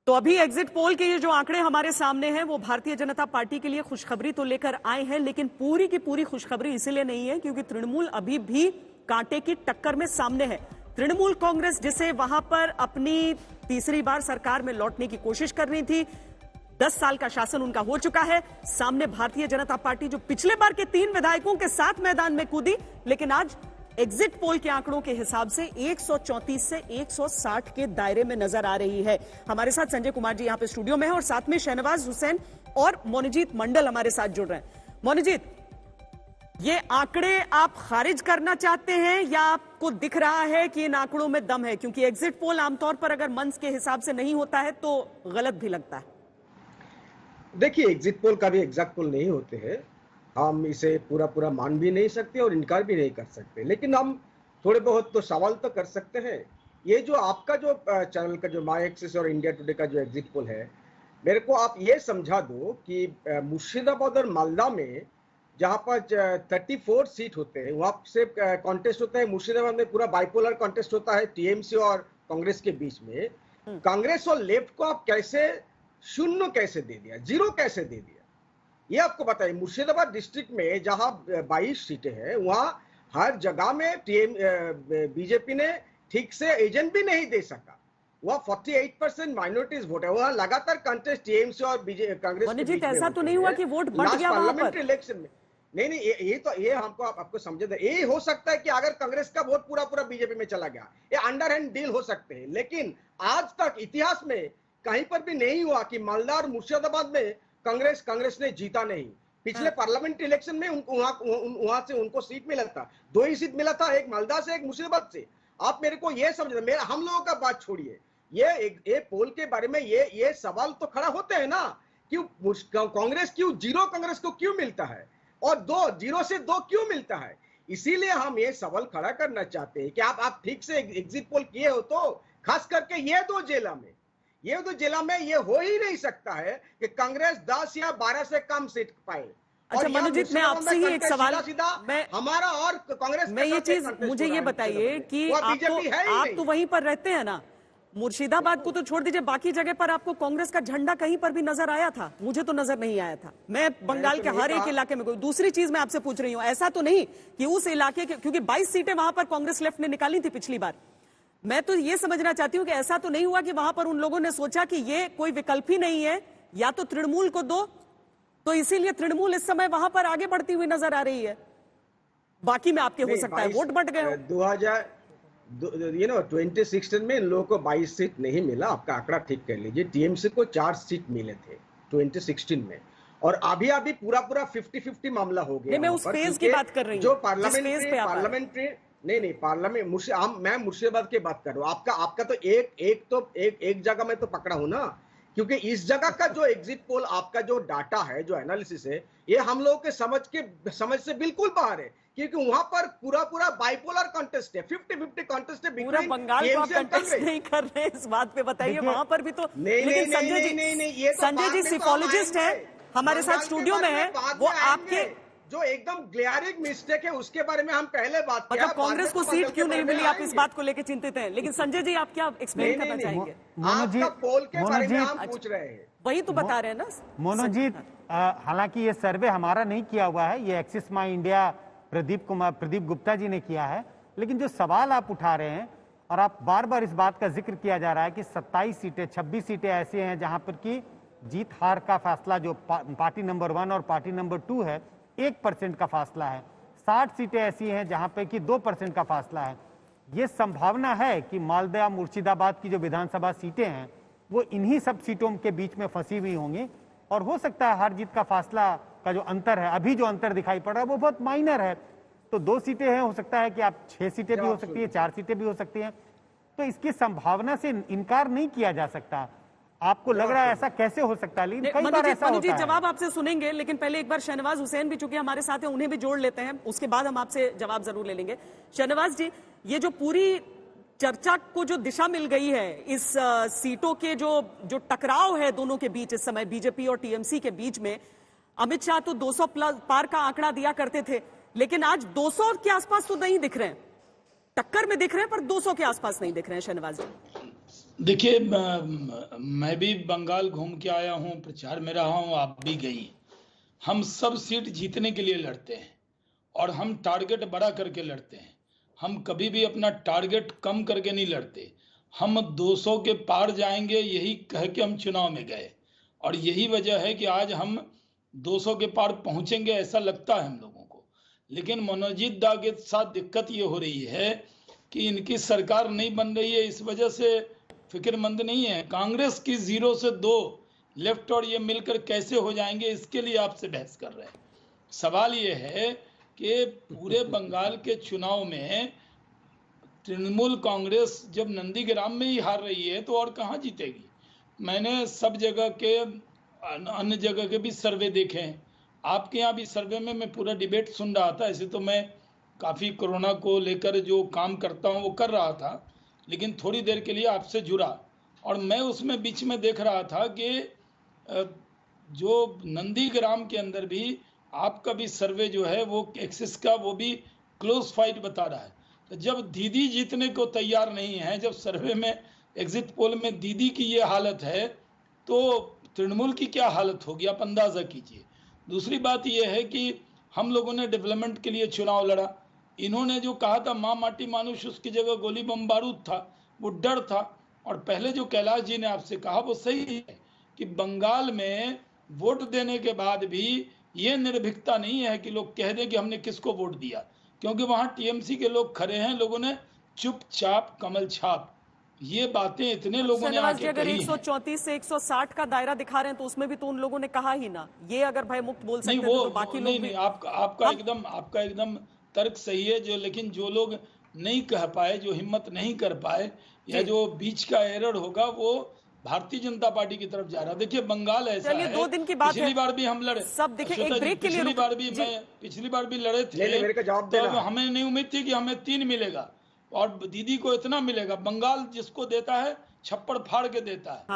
तो अभी exit poll के ये जो आंकड़े हमारे सामने हैं वो भारतीय जनता पार्टी के लिए खुशखबरी तो लेकर आए हैं, लेकिन पूरी की पूरी खुशखबरी इसलिए नहीं है क्योंकि तृणमूल अभी भी कांटे की टक्कर में सामने है। तृणमूल कांग्रेस, जिसे वहां पर अपनी तीसरी बार सरकार में लौटने की कोशिश करनी थी, 10 साल का शासन उनका हो चुका है। सामने भारतीय जनता पार्टी जो पिछले बार के 3 विधायकों के साथ मैदान में कूदी, लेकिन आज एग्जिट पोल के आंकड़ों के हिसाब से 134 से 160 के दायरे में नजर आ रही है। हमारे साथ संजय कुमार जी यहां पे स्टूडियो में है और साथ में शहनवाज हुसैन और मोनजीत मंडल हमारे साथ जुड़ रहे हैं। मोनजीत, ये आंकड़े आप खारिज करना चाहते हैं या आपको दिख रहा है कि इन आंकड़ों में दम है? क्योंकि एग्जिट पोल आमतौर पर अगर मंच के हिसाब से नहीं होता है तो गलत भी लगता है। देखिए, एग्जिट पोल का भी एग्जैक्ट पोल नहीं होते हैं। हम इसे पूरा मान भी नहीं सकते और इनकार भी नहीं कर सकते, लेकिन हम थोड़े बहुत तो सवाल तो कर सकते हैं। ये जो आपका जो चैनल का जो माई एक्सिस और इंडिया टुडे का जो एग्जिट पोल है, मेरे को आप ये समझा दो कि मुर्शिदाबाद और मालदा में जहाँ पर 34 सीट होते हैं वहाँ से कॉन्टेस्ट होता है। मुर्शिदाबाद में पूरा बाइपोलर कॉन्टेस्ट होता है टीएमसी और कांग्रेस के बीच में। कांग्रेस और लेफ्ट को आप कैसे शून्य कैसे दे दिया, जीरो कैसे दे दिया, ये आपको बताइए। मुर्शिदाबाद डिस्ट्रिक्ट में जहां 22 सीटें हैं वहां हर जगह में बीजेपी ने ठीक से एजेंट भी नहीं दे सका। वहां 48% माइनॉरिटीज वोट है। वहां लगातार कंटेस्ट टीएमसी और कांग्रेस के बीच में ऐसा तो नहीं हुआ कि वोट बढ़ गया वहां पर? पार्लियामेंट्री इलेक्शन में नहीं, ये हमको आपको समझे दे। ये हो सकता है कि अगर कांग्रेस का वोट पूरा बीजेपी में चला गया, ये अंडरहैंड डील हो सकते हैं, लेकिन आज तक इतिहास में कहीं पर भी नहीं हुआ कि मालदा और मुर्शिदाबाद में कांग्रेस ने जीता नहीं। पिछले पार्लियामेंट इलेक्शन में वहां से उनको सीट मिला था, 2 ही सीट मिला था, एक मालदा से एक मुर्शिदाबाद से। आप मेरे को ये समझ, हम लोगों का बात छोड़िए, ये पोल के बारे में ये सवाल तो खड़ा होते हैं ना, क्यों कांग्रेस जीरो कांग्रेस को क्यों मिलता है और 0 से 2 क्यों मिलता है? इसीलिए हम ये सवाल खड़ा करना चाहते हैं कि आप ठीक से एग्जिट पोल किए हो तो खास करके ये दो जिला में ये हो ही नहीं सकता है कि कांग्रेस 10 या 12 से कम सीट पाए। अच्छा मनोजीत, मैं आपसे ही एक सवाल, हमारा और कांग्रेस में ये चीज मुझे ये बताइए कि आप तो वहीं पर रहते हैं ना, मुर्शिदाबाद को तो छोड़ दीजिए, बाकी जगह पर आपको कांग्रेस का झंडा कहीं पर भी नजर आया था? मुझे तो नजर नहीं आया था। मैं बंगाल के हर एक इलाके में। दूसरी चीज मैं आपसे पूछ रही हूँ, ऐसा तो नहीं कि उस इलाके के, क्योंकि 22 सीटें वहां पर कांग्रेस लेफ्ट ने निकाली थी पिछली बार, मैं तो ये समझना चाहती हूँ कि ऐसा तो नहीं हुआ कि वहां पर उन लोगों ने सोचा कि ये कोई विकल्प ही नहीं है, या तो तृणमूल को दो, तो इसीलिए तृणमूल इस समय वहां पर आगे बढ़ती हुई नजर आ रही है। बाकी में आपके हो सकता है वोट बढ़ गए। 2016 में इन लोगों को 22 सीट नहीं मिला। आपका आंकड़ा ठीक कर लीजिए। टीएमसी को 4 सीट मिले थे 2016 में, और अभी पूरा 50-50 मामला हो गया। मैं उस फेज की बात कर रही हूँ जो पार्लियामेंट्री नहीं पार्लियामेंट, मैं मुर्शिदाबाद की बात कर रहा हूँ। आपका तो एक जगह में तो पकड़ा हूं ना, क्योंकि इस जगह का जो एग्जिट पोल आपका जो डाटा है, जो एनालिसिस है, ये हम लोगों के समझ से बिल्कुल बाहर है, क्योंकि वहां पर पूरा बाइपोलर कॉन्टेस्ट है, 50-50 कॉन्टेस्ट है। पूरा बंगाल को कॉन्टेस्ट नहीं कर रहे इस बात पे बताइए, वहां पर भी तो। लेकिन संजय जी सिकोलॉजिस्ट है, हमारे साथ स्टूडियो में है, वो आपके जो एकदम ग्लेयरिंग मिस्टेक है उसके बारे में हम पहले बात किया। मतलब कांग्रेस को सीट क्यों नहीं मिली, आप इस बात को लेकर चिंतित हैं। लेकिन संजय जी, आप क्या एक्सप्लेन करना चाहेंगे? आपका पोल के बारे में हम पूछ रहे हैं, वही तो बता रहे हैं ना मोनोजीत। हालांकि ये सर्वे हमारा नहीं किया हुआ है, ये Axis My India Pradeep Gupta ji ने किया है। लेकिन जो सवाल आप उठा रहे हैं और आप बार इस बात का जिक्र किया जा रहा है कि 27 सीटें 26 सीटें ऐसी हैं जहां पर कि जीत हार का फैसला जो पार्टी नंबर 1 और पार्टी नंबर 2 है 1% का फासला है। 60 सीटें ऐसी हैं जहां पे कि 2% का फासला है। ये संभावना है कि मालदा मुर्शिदाबाद की जो विधानसभा सीटें हैं वो इन्हीं सब सीटों के बीच में फंसी हुई होंगी, और हो सकता है हार जीत का फासला का जो अंतर है, अभी जो अंतर दिखाई पड़ रहा है वो बहुत माइनर है। तो 2 सीटें हैं, हो सकता है कि आप 6 सीटें भी हो सकती है, 4 सीटें भी हो सकती हैं। तो इसकी संभावना से इनकार नहीं किया जा सकता। आपको लग रहा है ऐसा कैसे हो सकता है? लेकिन कई बार ऐसा होता है। जवाब आपसे सुनेंगे, लेकिन पहले एक बार शहनवाज हुसैन भी चूंकि हमारे साथ हैं, उन्हें भी जोड़ लेते हैं, उसके बाद हम आपसे जवाब जरूर ले लेंगे। शहनवाज जी, ये जो पूरी चर्चा को जो दिशा मिल गई है, इस सीटों के जो टकराव है दोनों के बीच इस समय, बीजेपी और टीएमसी के बीच में, अमित शाह तो 200 प्लस पार का आंकड़ा दिया करते थे, लेकिन आज 200 के आसपास तो नहीं दिख रहे हैं। टक्कर में दिख रहे हैं पर 200 के आसपास नहीं दिख रहे हैं। शहनवाज जी, देखिए, मैं भी बंगाल घूम के आया हूँ, प्रचार में रहा हूँ, आप भी गई। हम सब सीट जीतने के लिए लड़ते हैं और हम टारगेट बड़ा करके लड़ते हैं। हम कभी भी अपना टारगेट कम करके नहीं लड़ते। हम 200 के पार जाएंगे यही कह के हम चुनाव में गए, और यही वजह है कि आज हम 200 के पार पहुंचेंगे ऐसा लगता है हम लोगों को। लेकिन मनोजीत दा के साथ दिक्कत ये हो रही है कि इनकी सरकार नहीं बन रही है, इस वजह से फिक्रमंद नहीं है। कांग्रेस की 0 से 2 लेफ्ट और ये मिलकर कैसे हो जाएंगे, इसके लिए आपसे बहस कर रहे हैं। सवाल ये है कि पूरे बंगाल के चुनाव में तृणमूल कांग्रेस जब नंदीग्राम में ही हार रही है तो और कहाँ जीतेगी। मैंने सब जगह के अन्य जगह के भी सर्वे देखे हैं, आपके यहाँ भी सर्वे में मैं पूरा डिबेट सुन रहा था। ऐसे तो मैं काफ़ी कोरोना को लेकर जो काम करता हूँ वो कर रहा था, लेकिन थोड़ी देर के लिए आपसे जुड़ा, और मैं उसमें बीच में देख रहा था कि जो नंदीग्राम के अंदर भी आपका भी सर्वे जो है वो एक्सिस का वो भी क्लोज फाइट बता रहा है। तो जब दीदी जीतने को तैयार नहीं है, जब सर्वे में एग्जिट पोल में दीदी की ये हालत है, तो तृणमूल की क्या हालत होगी, आप अंदाजा कीजिए। दूसरी बात यह है कि हम लोगों ने डेवलपमेंट के लिए चुनाव लड़ा। इन्होंने जो कहा था माँ माटी मानुष, उसकी जगह गोली बम बारूद था, वो डर था। और पहले जो कैलाश जी ने आपसे कहा वो सही है कि बंगाल में वोट देने के बाद भी ये निर्भीकता नहीं है कि लोग कह दें कि हमने किसको वोट दिया, क्योंकि वहां टीएमसी के लोग खड़े हैं, लोगों ने चुपचाप कमल छाप, ये बातें इतने लोगों ने शहनवाज जी, आके अगर कही हैं। 134 से 160 का दायरा दिखा रहे हैं तो उसमें भी तो उन लोगों ने कहा ही ना, ये अगर भय मुक्त बोल सकते नहीं थे तो बाकी लोग नहीं भी। नहीं, आपका एकदम तर्क सही है, जो लेकिन जो लोग नहीं कह पाए, जो हिम्मत नहीं कर पाए, या जो बीच का एरर होगा, वो भारतीय जनता पार्टी की तरफ जा रहा है। देखिए बंगाल ऐसा चलिए, है, 2 दिन की बात है, पिछली बार भी हम लड़े सब देखिए। एक अश्वता जी, ब्रेक के लिए पिछली बार भी लड़े थे, नहीं, मेरे को जवाब तो देना है। हमें नहीं उम्मीद थी कि हमें 3 मिलेगा और दीदी को इतना मिलेगा। बंगाल जिसको देता है छप्पड़ फाड़ के देता है।